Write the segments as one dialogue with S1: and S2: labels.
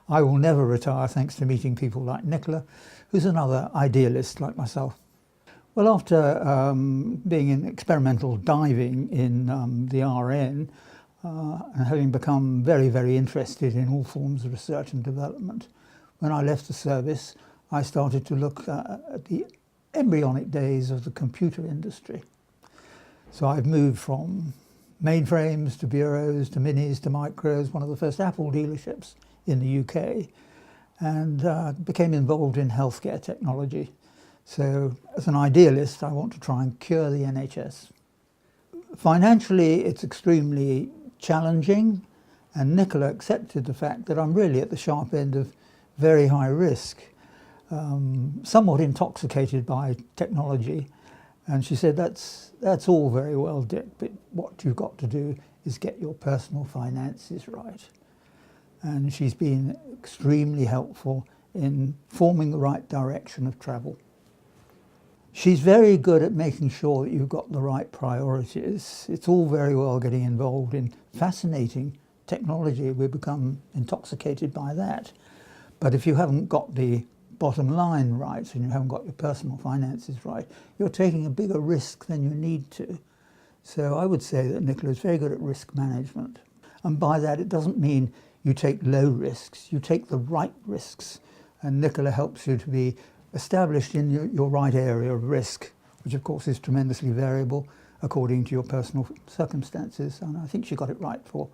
S1: I will never retire thanks to meeting people like Nicola, who's another idealist like myself. Well, after being in experimental diving in the RN and having become very, very interested in all forms of research and development, when I left the service, I started to look at the embryonic days of the computer industry. So I've moved from mainframes to bureaus to minis to micros, one of the first Apple dealerships in the UK, and became involved in healthcare technology. So as an idealist, I want to try and cure the NHS. Financially, it's extremely challenging, and Nicola accepted the fact that I'm really at the sharp end of very high risk, somewhat intoxicated by technology. And she said, that's all very well, Dick, but what you've got to do is get your personal finances right. And she's been extremely helpful in forming the right direction of travel. She's very good at making sure that you've got the right priorities. It's all very well getting involved in fascinating technology. We become intoxicated by that. But if you haven't got the bottom line right and you haven't got your personal finances right, you're taking a bigger risk than you need to. So I would say that Nicola is very good at risk management. And by that, it doesn't mean you take low risks, you take the right risks. And Nicola helps you to be established in your right area of risk, which of course is tremendously variable according to your personal circumstances. And I think she got it right for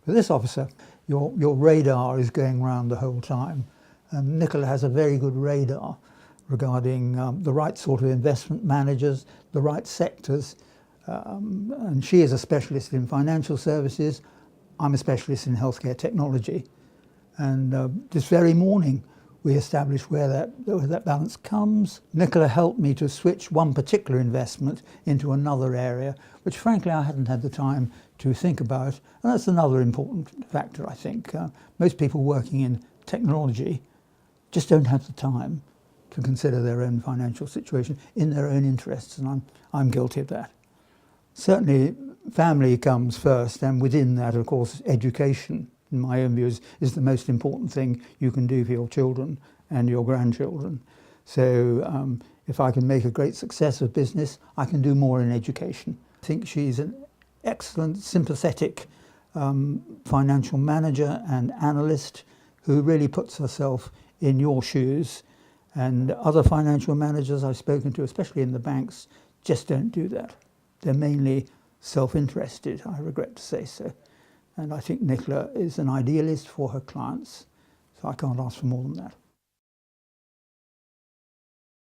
S1: this officer. Your radar is going around the whole time. And Nicola has a very good radar regarding the right sort of investment managers, the right sectors. And she is a specialist in financial services. I'm a specialist in healthcare technology. And this very morning, we established where that balance comes. Nicola helped me to switch one particular investment into another area, which frankly I hadn't had the time to think about. And that's another important factor, I think. Most people working in technology just don't have the time to consider their own financial situation in their own interests, and I'm guilty of that. Certainly family comes first, and within that, of course, education, in my own view, is the most important thing you can do for your children and your grandchildren. So if I can make a great success of business, I can do more in education. I think she's an excellent, sympathetic financial manager and analyst who really puts herself in your shoes, and other financial managers I've spoken to, especially in the banks, just don't do that. They're mainly self-interested, I regret to say so. And I think Nicola is an idealist for her clients, so I can't ask for more than that.